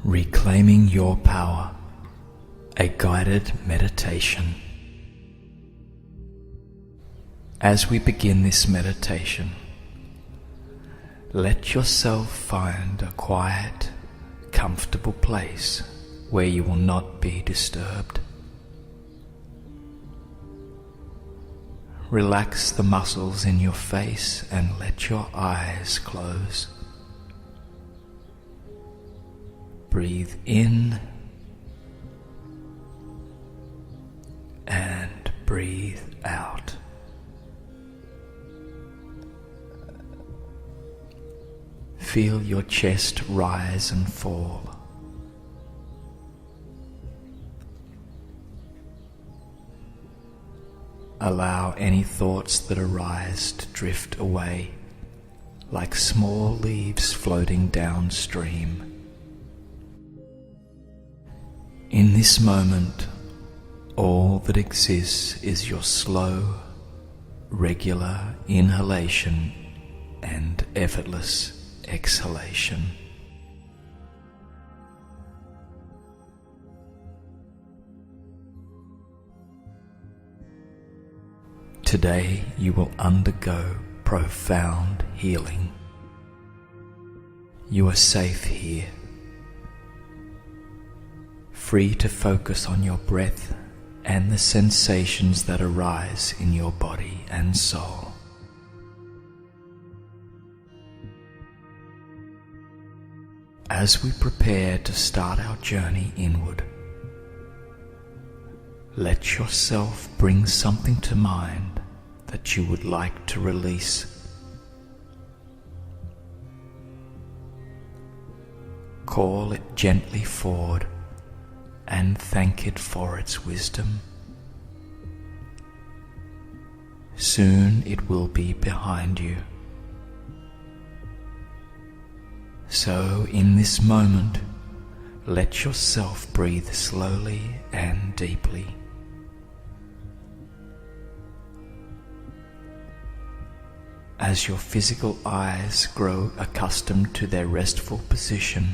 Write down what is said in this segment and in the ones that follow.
Reclaiming Your Power, a guided meditation. As we begin this meditation, let yourself find a quiet, comfortable place where you will not be disturbed. Relax the muscles in your face and let your eyes close. Breathe in and breathe out. Feel your chest rise and fall. Allow any thoughts that arise to drift away like small leaves floating downstream. In this moment, all that exists is your slow, regular inhalation and effortless exhalation. Today you will undergo profound healing. You are safe here, free to focus on your breath and the sensations that arise in your body and soul. As we prepare to start our journey inward, let yourself bring something to mind that you would like to release. Call it gently forward and thank it for its wisdom. Soon it will be behind you. So in this moment, let yourself breathe slowly and deeply. As your physical eyes grow accustomed to their restful position,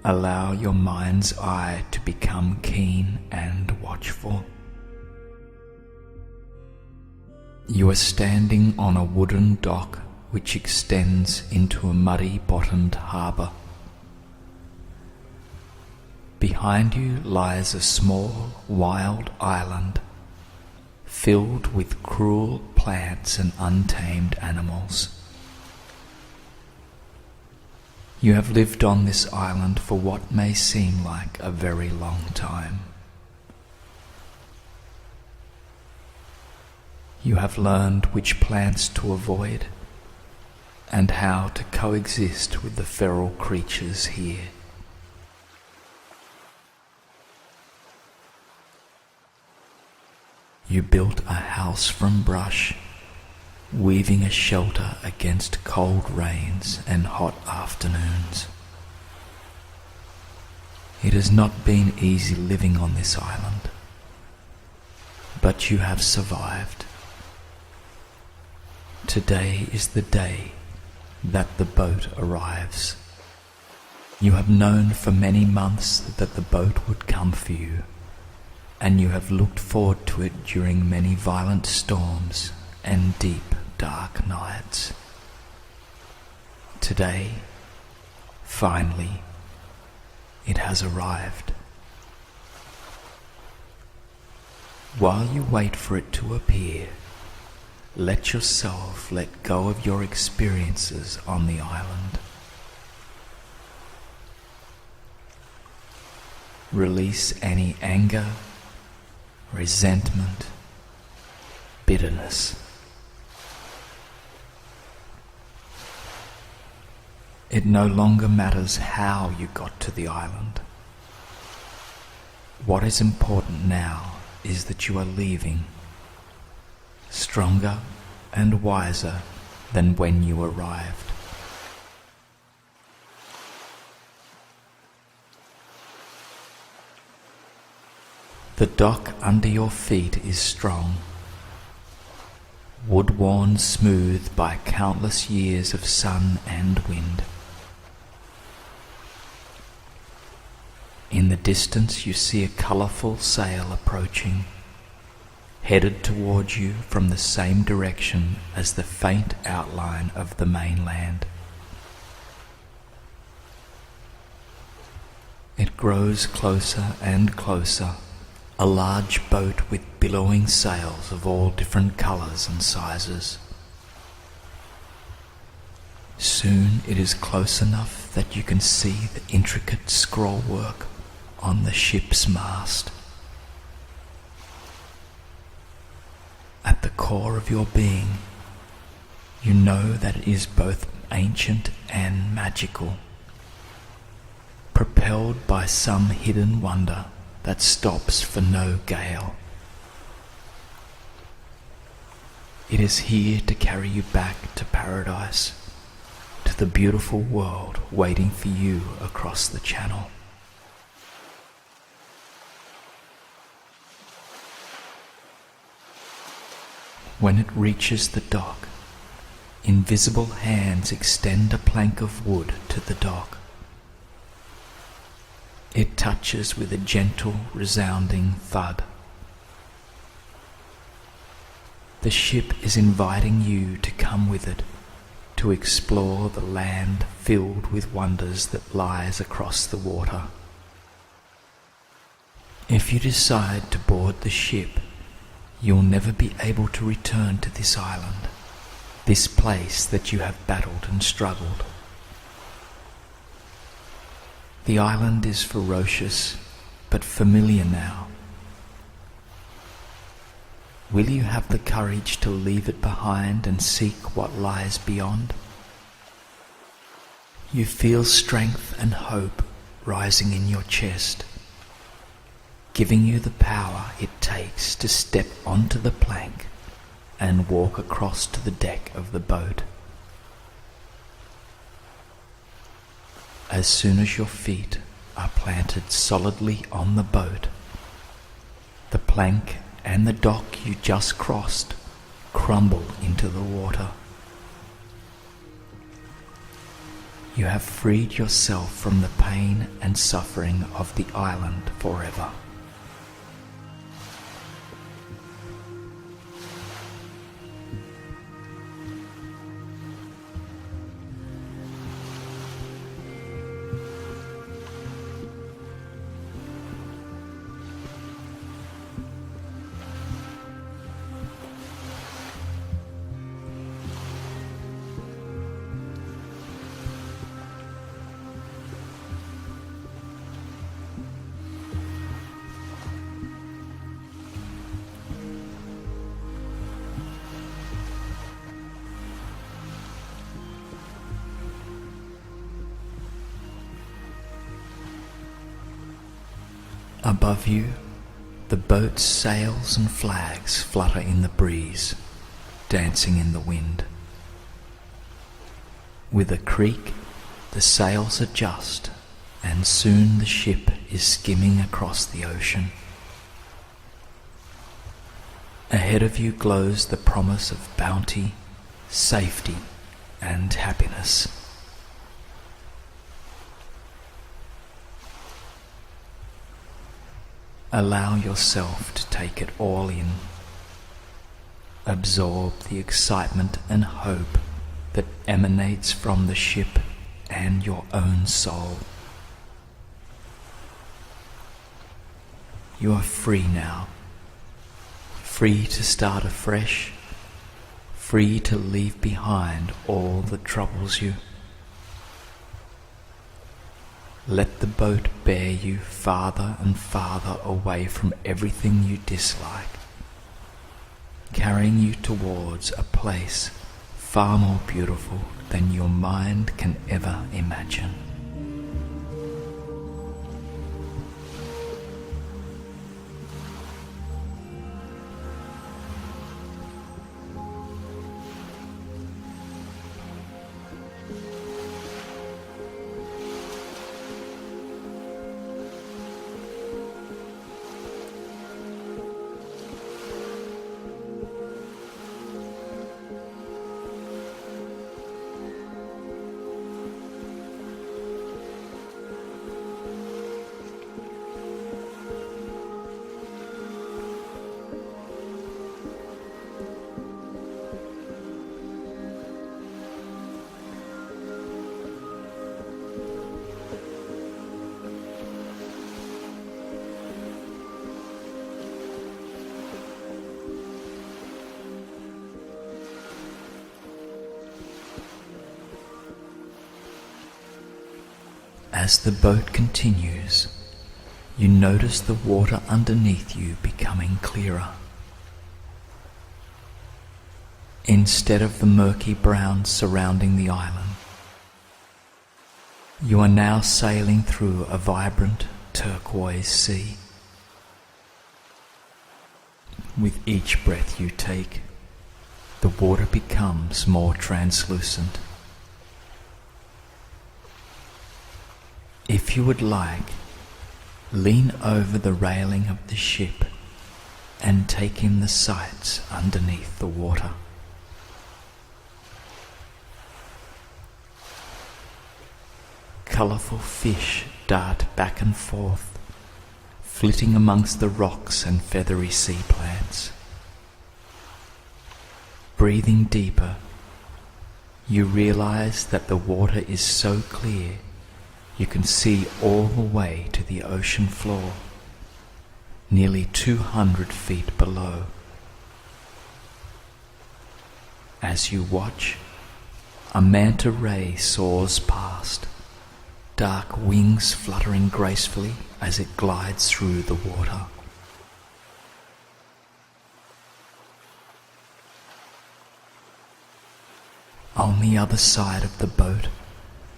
allow your mind's eye to become keen and watchful. You are standing on a wooden dock which extends into a muddy-bottomed harbour. Behind you lies a small, wild island filled with cruel plants and untamed animals. You have lived on this island for what may seem like a very long time. You have learned which plants to avoid and how to coexist with the feral creatures here. You built a house from brush, weaving a shelter against cold rains and hot afternoons. It has not been easy living on this island, but you have survived. Today is the day that the boat arrives. You have known for many months that the boat would come for you, and you have looked forward to it during many violent storms and deep, dark nights. Today, finally, it has arrived. While you wait for it to appear, let yourself let go of your experiences on the island. Release any anger, resentment, bitterness. It no longer matters how you got to the island. What is important now is that you are leaving, stronger and wiser than when you arrived. The dock under your feet is strong, wood-worn smooth by countless years of sun and wind. In the distance you see a colourful sail approaching, headed towards you from the same direction as the faint outline of the mainland. It grows closer and closer, a large boat with billowing sails of all different colours and sizes. Soon it is close enough that you can see the intricate scrollwork on the ship's mast. At the core of your being, you know that it is both ancient and magical, propelled by some hidden wonder that stops for no gale. It is here to carry you back to paradise, to the beautiful world waiting for you across the channel. When it reaches the dock, invisible hands extend a plank of wood to the dock. It touches with a gentle, resounding thud. The ship is inviting you to come with it, to explore the land filled with wonders that lies across the water. If you decide to board the ship, you'll never be able to return to this island, this place that you have battled and struggled. The island is ferocious, but familiar now. Will you have the courage to leave it behind and seek what lies beyond? You feel strength and hope rising in your chest, giving you the power it takes to step onto the plank and walk across to the deck of the boat. As soon as your feet are planted solidly on the boat, the plank and the dock you just crossed crumble into the water. You have freed yourself from the pain and suffering of the island forever. Above you, the boat's sails and flags flutter in the breeze, dancing in the wind. With a creak, the sails adjust, and soon the ship is skimming across the ocean. Ahead of you glows the promise of bounty, safety, and happiness. Allow yourself to take it all in. Absorb the excitement and hope that emanates from the ship and your own soul. You are free now, free to start afresh, free to leave behind all that troubles you. Let the boat bear you farther and farther away from everything you dislike, carrying you towards a place far more beautiful than your mind can ever imagine. As the boat continues, you notice the water underneath you becoming clearer. Instead of the murky brown surrounding the island, you are now sailing through a vibrant turquoise sea. With each breath you take, the water becomes more translucent. If you would like, lean over the railing of the ship and take in the sights underneath the water. Colourful fish dart back and forth, flitting amongst the rocks and feathery sea plants. Breathing deeper, you realize that the water is so clear you can see all the way to the ocean floor, nearly 200 feet below. As you watch, a manta ray soars past, dark wings fluttering gracefully as it glides through the water. On the other side of the boat,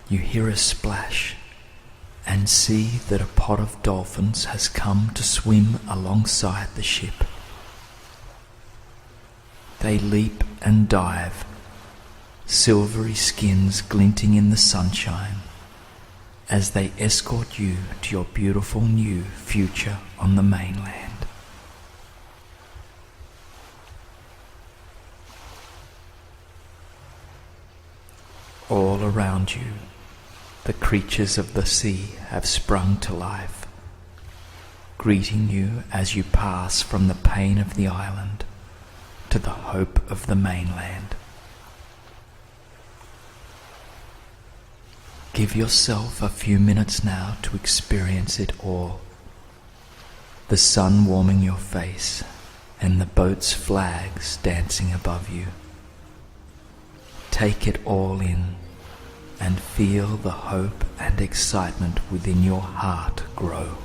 you hear a splash and see that a pod of dolphins has come to swim alongside the ship. They leap and dive, silvery skins glinting in the sunshine, as they escort you to your beautiful new future on the mainland. All around you, the creatures of the sea have sprung to life, greeting you as you pass from the pain of the island to the hope of the mainland. Give yourself a few minutes now to experience it all. The sun warming your face and the boat's flags dancing above you. Take it all in and feel the hope and excitement within your heart grow.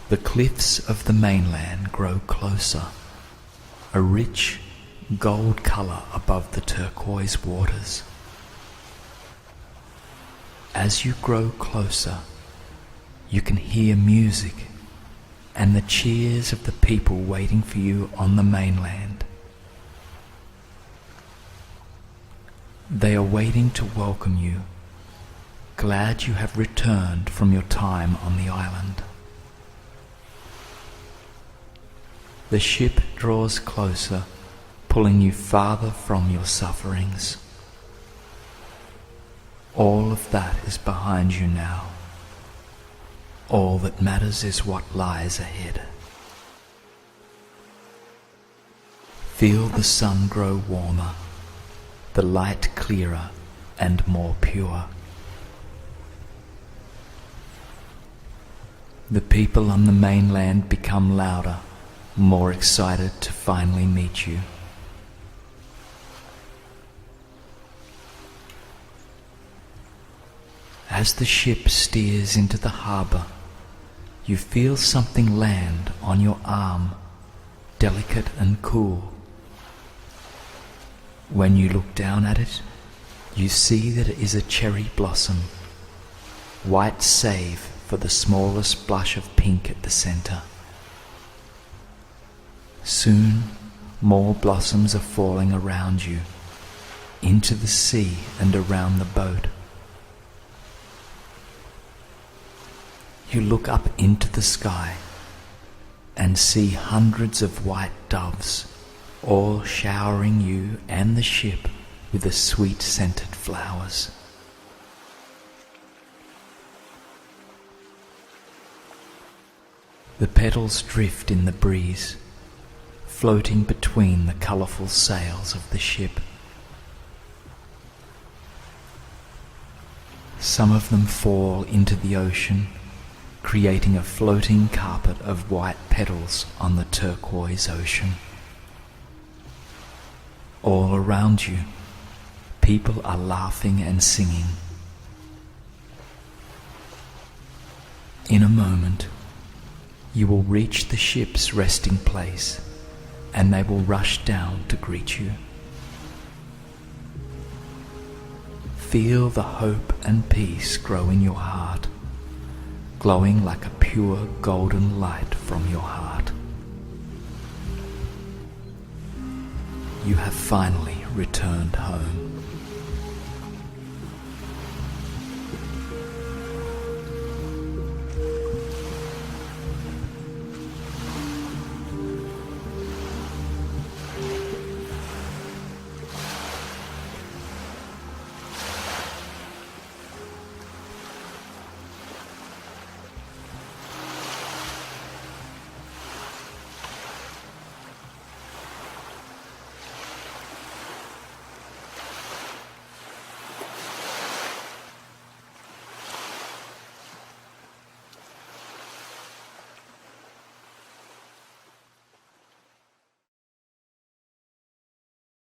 The cliffs of the mainland grow closer, a rich gold colour above the turquoise waters. As you grow closer, you can hear music and the cheers of the people waiting for you on the mainland They are waiting to welcome you, glad you have returned from your time on the island. The ship draws closer, pulling you farther from your sufferings. All of that is behind you now. All that matters is what lies ahead. Feel the sun grow warmer, the light clearer and more pure. The people on the mainland become louder, more excited to finally meet you. As the ship steers into the harbour, you feel something land on your arm, delicate and cool. When you look down at it, you see that it is a cherry blossom, white save for the smallest blush of pink at the centre. Soon, more blossoms are falling around you, into the sea and around the boat. You look up into the sky and see hundreds of white doves, all showering you and the ship with the sweet scented flowers. The petals drift in the breeze, floating between the colourful sails of the ship. Some of them fall into the ocean, creating a floating carpet of white petals on the turquoise ocean. All around you, people are laughing and singing. In a moment, you will reach the ship's resting place, and they will rush down to greet you. Feel the hope and peace grow in your heart, glowing like a pure golden light from your heart. You have finally returned home.